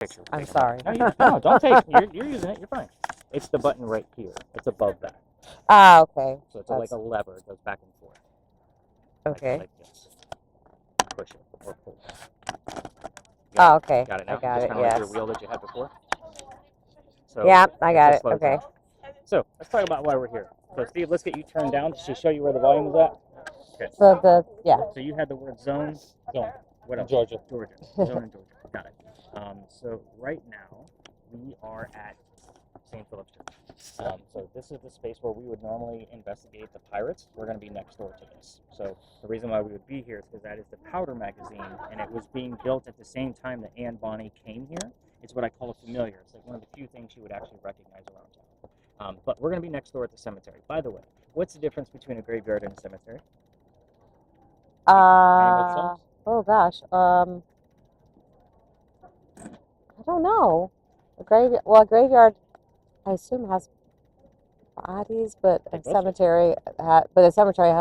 Picture. I'm sorry. No, don't take. You're using it. You're fine. It's the button right here. It's above that. Ah, okay. So it's like a lever. It goes back and forth. Okay. Like this. Push it or pull it. Oh, okay. Got it now? I got Just it, kind of like yes. your wheel that you had before. So Yeah, I got it. slows Okay. down. So let's talk about why we're here. So Steve, let's get you turned down to show you where the volume is at. Okay. So So you had the word zone. What else? Georgia. Zone in Georgia. Got it. So right now we are at St. Philip's Church. So this is the space where we would normally investigate the pirates. We're going to be next door to this. So the reason why we would be here is because that is the powder magazine, and it was being built at the same time that Anne Bonny came here. It's what I call a familiar. It's like one of the few things you would actually recognize around town. But we're going to be next door at the cemetery. By the way, what's the difference between a graveyard and a cemetery? oh gosh. I don't know. A graveyard, I assume has bodies, but a cemetery has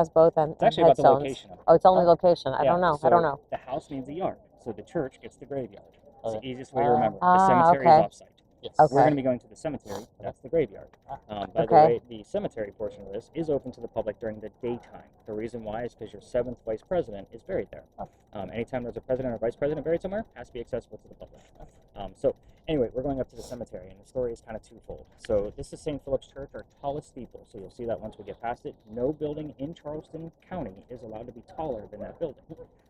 both and It's actually about the headstones. location of it. Oh, it's only location. I don't know. So I don't know. The house means the yard, so the church gets the graveyard. It's the easiest way to Ah, remember. The cemetery is okay. offsite. Yes. Okay. We're going to be going to the cemetery. That's the graveyard. By the Okay. way, the cemetery portion of this is open to the public during the daytime. The reason why is because your 7th vice president is buried there. Anytime there's a president or vice president buried somewhere, it has to be accessible to the public. So anyway, we're going up to the cemetery, and the story is kind of twofold. So this is St. Philip's Church, our tallest steeple. So you'll see that once we get past it. No building in Charleston County is allowed to be taller than that building.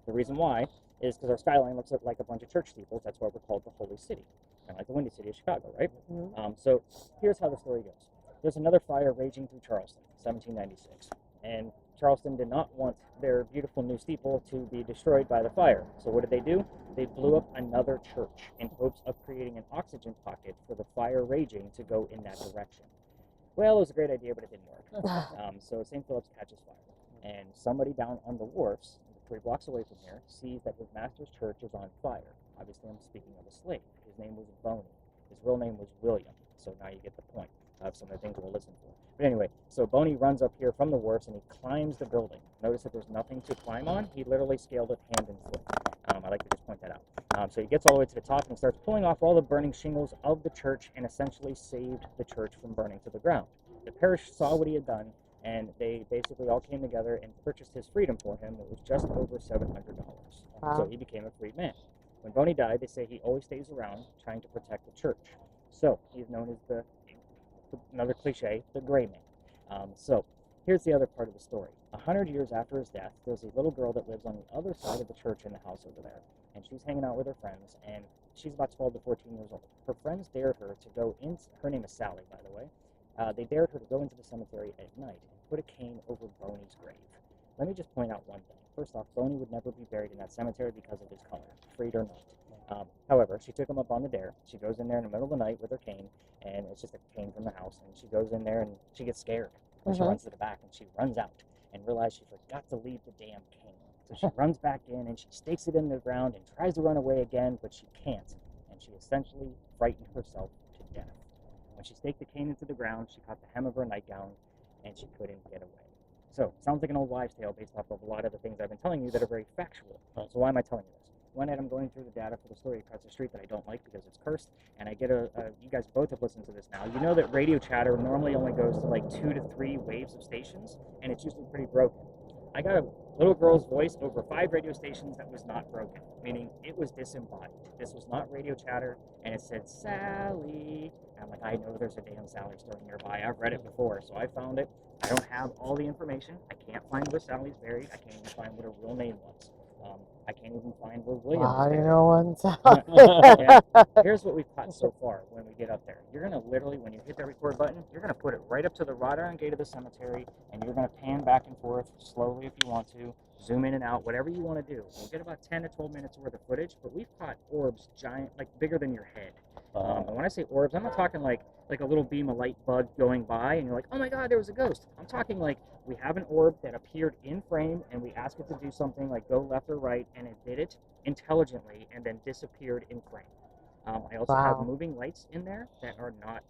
The reason why is because our skyline looks like a bunch of church steeples. That's why we're called the Holy City, kind of like the Windy City of Chicago, right? Mm-hmm. So here's how the story goes. There's another fire raging through Charleston, 1796, and Charleston did not want their beautiful new steeple to be destroyed by the fire. So what did they do? They blew up another church in hopes of creating an oxygen pocket for the fire raging to go in that direction. Well, it was a great idea, but it didn't work. So St. Philip's catches fire, and somebody down on the wharfs, 3 blocks away from here, sees that his master's church is on fire. Obviously, I'm speaking of a slave. His name was Boney. His real name was William. So now you get the point of some of the things we'll listen for. But anyway, so Boney runs up here from the wharfs and he climbs the building. Notice that there's nothing to climb on. He literally scaled it hand and foot. I like to just point that out. So he gets all the way to the top and he starts pulling off all the burning shingles of the church and essentially saved the church from burning to the ground. The parish saw what he had done, and they basically all came together and purchased his freedom for him. It was just over $700. Wow. So he became a freed man. When Boney died, they say he always stays around trying to protect the church. So he's known as another cliche, the gray man. So here's the other part of the story. 100 years after his death, there's a little girl that lives on the other side of the church in the house over there. And she's hanging out with her friends, and she's about 12 to 14 years old. Her friends dared her to go in. Her name is Sally, by the way. They dared her to go into the cemetery at night and put a cane over Boney's grave. Let me just point out one thing. First off, Boney would never be buried in that cemetery because of his color, freed or not. However, she took him up on the dare. She goes in there in the middle of the night with her cane, and it's just a cane from the house, and she goes in there and she gets scared. And she runs to the back and she runs out and realizes she forgot to leave the damn cane. So she runs back in and she stakes it in the ground and tries to run away again, but she can't. And she essentially frightened herself to death. When she staked the cane into the ground, she caught the hem of her nightgown, and she couldn't get away. So, sounds like an old wives' tale based off of a lot of the things I've been telling you that are very factual. So why am I telling you this? One night I'm going through the data for the story across the street that I don't like because it's cursed, and I get you guys both have listened to this now. You know that radio chatter normally only goes to like 2 to 3 waves of stations, and it's usually pretty broken. I got a little girl's voice over 5 radio stations that was not broken, meaning it was disembodied. This was not radio chatter, and it said, Sally. And I'm like, I know there's a damn Sally story nearby. I've read it before, so I found it. I don't have all the information. I can't find where Sally's buried. I can't even find what her real name was. I can't even find where William was buried. No one's Yeah. Here's what we've caught so far when we get up there. You're going to literally, when you hit that record button, you're going to put it right up to the wrought iron gate of the cemetery, and you're going to pan back and forth slowly if you want to, zoom in and out, whatever you want to do. We'll get about 10 to 12 minutes worth of footage, but we've caught orbs giant, like bigger than your head. And when I say orbs, I'm not talking like a little beam of light bug going by and you're like, oh my God, there was a ghost. I'm talking like we have an orb that appeared in frame and we asked it to do something like go left or right, and it did it intelligently and then disappeared in frame. I also have moving lights in there that are not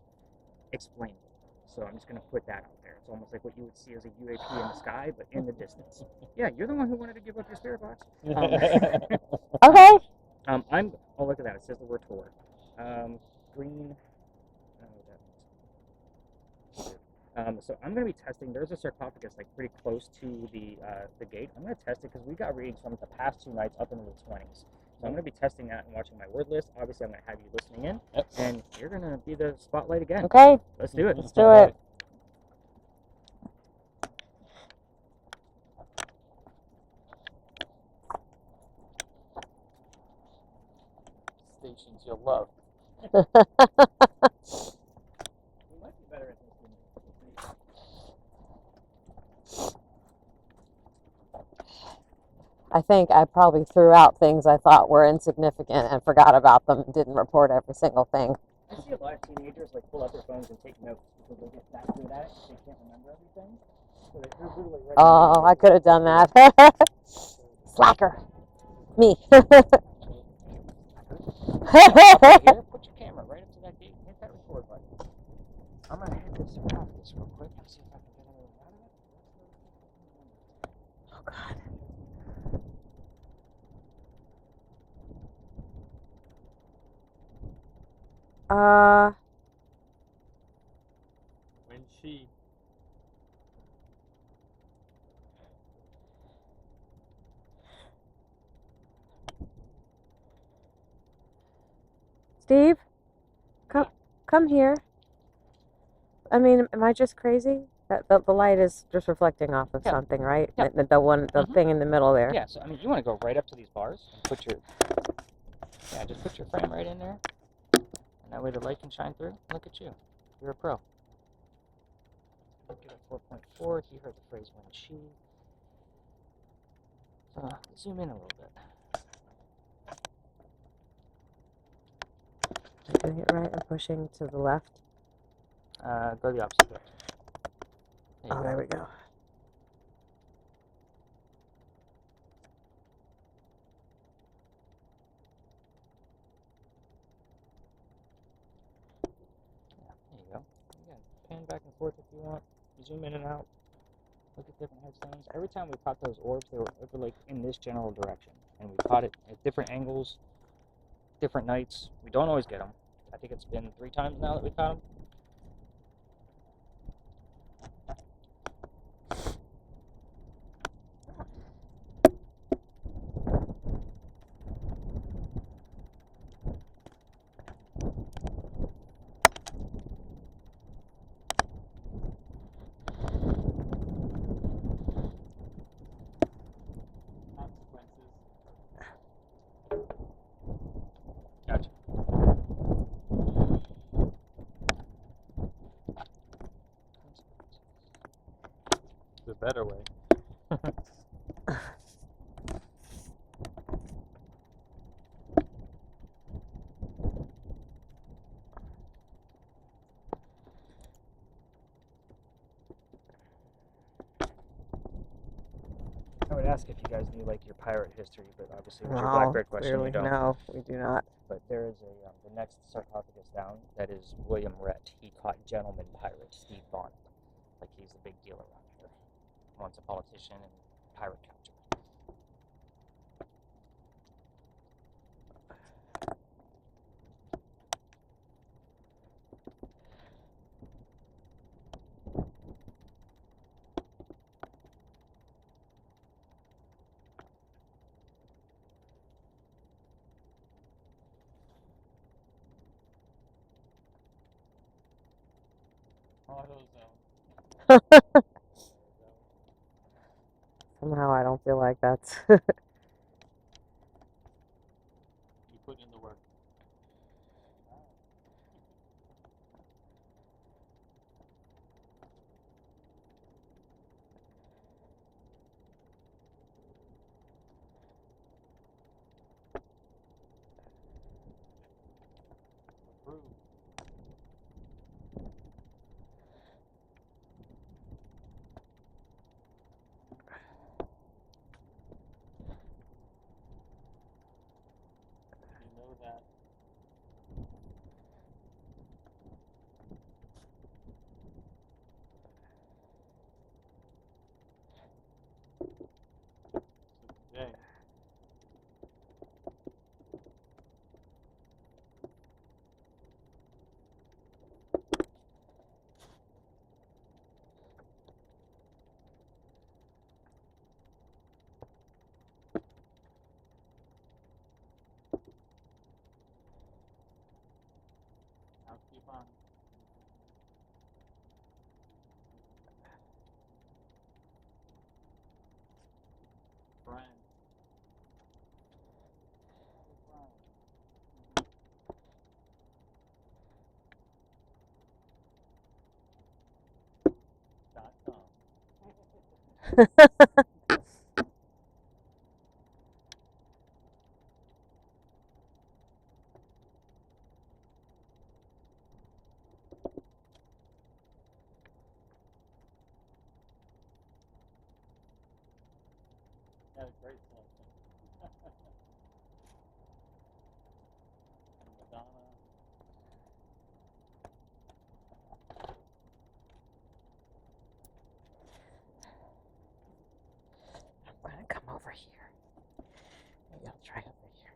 explainable. So I'm just going to put that out there. It's almost like what you would see as a UAP in the sky, but in the distance. Yeah, you're the one who wanted to give up your spirit box. Okay. Oh, look at that. It says the word tour. Green. I don't know what that means. So I'm going to be testing. There's a sarcophagus like pretty close to the gate. I'm going to test it because we got readings from it the past 2 nights up into the 20s. So I'm going to be testing that and watching my word list. Obviously, I'm going to have you listening in, and you're going to be the spotlight again. Okay. Let's do it. Let's do it. Stations you'll love. We might be better at this than I think I probably threw out things I thought were insignificant and forgot about them and didn't report every single thing. I see a lot of teenagers like pull out their phones and take notes because they get that good at it, they can't remember everything. So they're literally writing Oh, I could have done that. Slacker. Me. Here, put your camera right up to that gate and hit that record button. I'm gonna hit this sarcophagus real quick and see if I can get anything out of it. Oh God. When she Steve, come here. I mean, am I just crazy? The light is just reflecting off of something, right? Yeah. The thing in the middle there. Yeah, so I mean, you want to go right up to these bars and just put your frame right in there, and that way the light can shine through. Look at you, you're a pro. Look at 4.4. He heard the phrase "when she." So zoom in a little bit. Doing it right and pushing to the left. Go the opposite direction. There we go. Yeah, there you go. You can pan back and forth if you want. You zoom in and out. Look at different headstones. Every time we caught those orbs, they were like in this general direction, and we caught it at different angles, different nights. We don't always get them. I think it's been 3 times now that we caught them. consequences. Gotcha. The better way. I would ask if you guys knew like your pirate history, but obviously with your No, Blackbeard question, clearly you don't. no, we do not. But there is the next sarcophagus down. That is William Rhett. He caught gentleman pirate Steve Bonnet. Like he's the big deal around here. Once a politician and pirate capture. AutoZone. Somehow I don't feel like that's. You put in the work. Approved. on. Brian. .com. Had a great selection. Madonna. I'm gonna come over here. Maybe I'll try over here.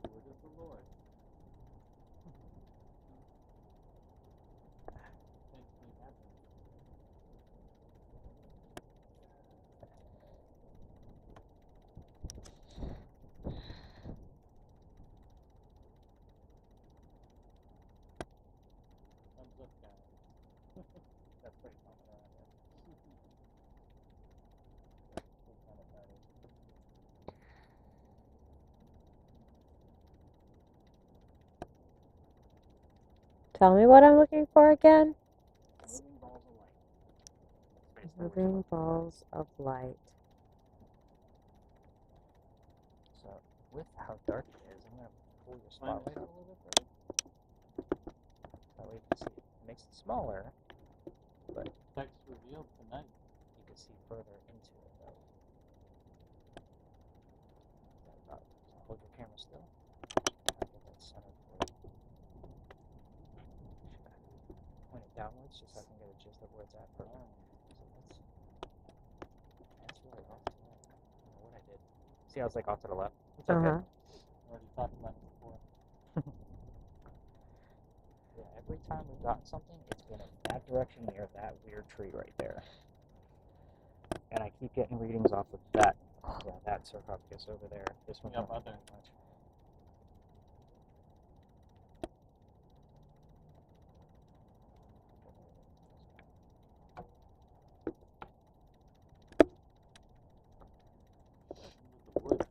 Word of the Lord. Things may happen. Thumbs up, guys. That's pretty common around here. That's kind of funny. Tell me what I'm looking for again. Moving balls of light. That's basically what you're Moving looking for. balls of light. So, with how dark it is, I'm going to pull your spotlight out a little bit further. That way you can see it. It makes it smaller, but Text revealed tonight. you can see further into it, though. So hold your camera still. I'll get that centered for you. Point it downwards just so I can get a gist of where it's at further. So that's really off to the left. I don't know what I did. See how it's like off to the left? It's okay. Already talked about it before. Yeah, every time we've gotten something, it's been in that direction near that weird tree right there. And I keep getting readings off of that. Yeah, that sarcophagus over there. This one Yep, not other. much. The woods.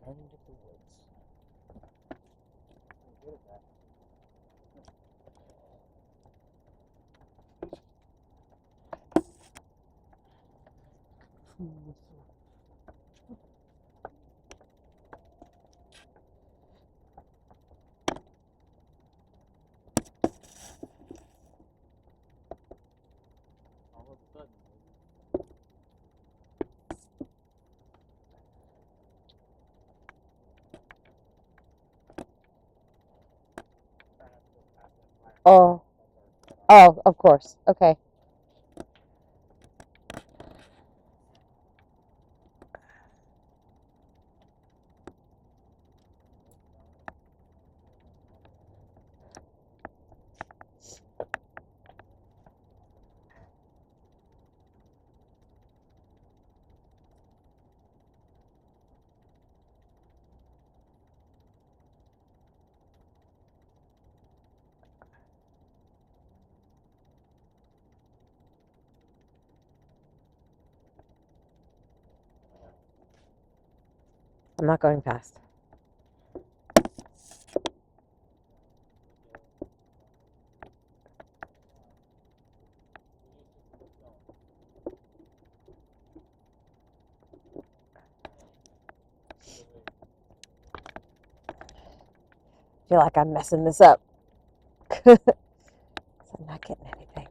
End of the woods. I'm good at that. All of a sudden. Oh. Oh, of course. Okay. I'm not going fast. I feel like I'm messing this up. 'Cause I'm not getting anything.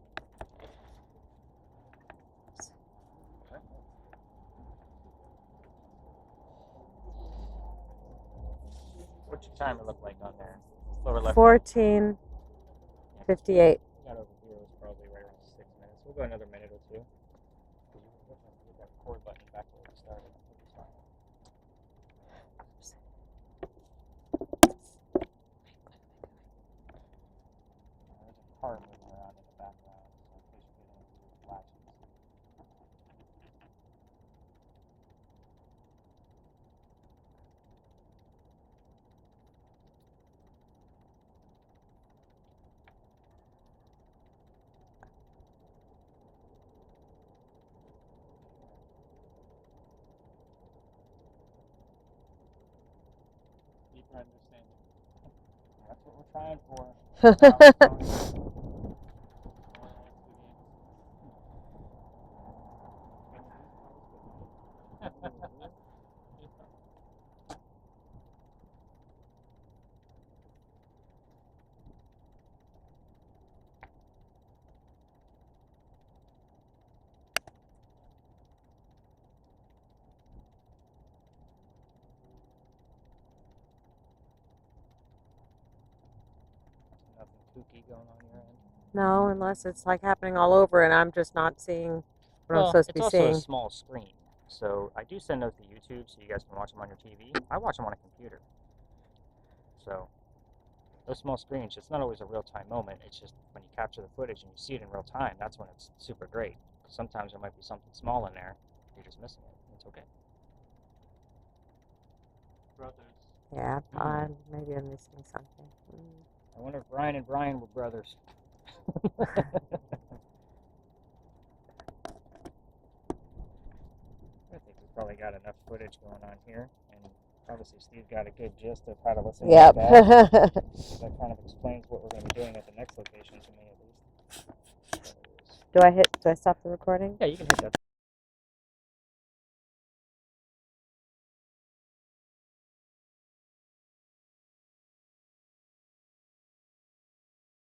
What's your timer look like on there? Lower left. 14:58. Got over here was probably right around 6 minutes. We'll go another minute or two. Get that record button back where we started. We'll be fine. There's a car moving around in the background, so in case trying for. Nothing kooky going on your end. No, unless it's like happening all over and I'm just not seeing what I'm supposed to It's be also seeing. a small screen, so I do send those to YouTube so you guys can watch them on your TV. I watch them on a computer. So those small screens, it's not always a real-time moment. It's just when you capture the footage and you see it in real time, that's when it's super great. Sometimes there might be something small in there, you're just missing it. It's okay. Brothers. Yeah, maybe I'm missing something. I wonder if Brian and Brian were brothers. I think we probably got enough footage going on here, and obviously Steve got a good gist of how to listen to Yep. that. That kind of explains what we're going to be doing at the next location to me, at least. Do I stop the recording? Yeah, you can hit that.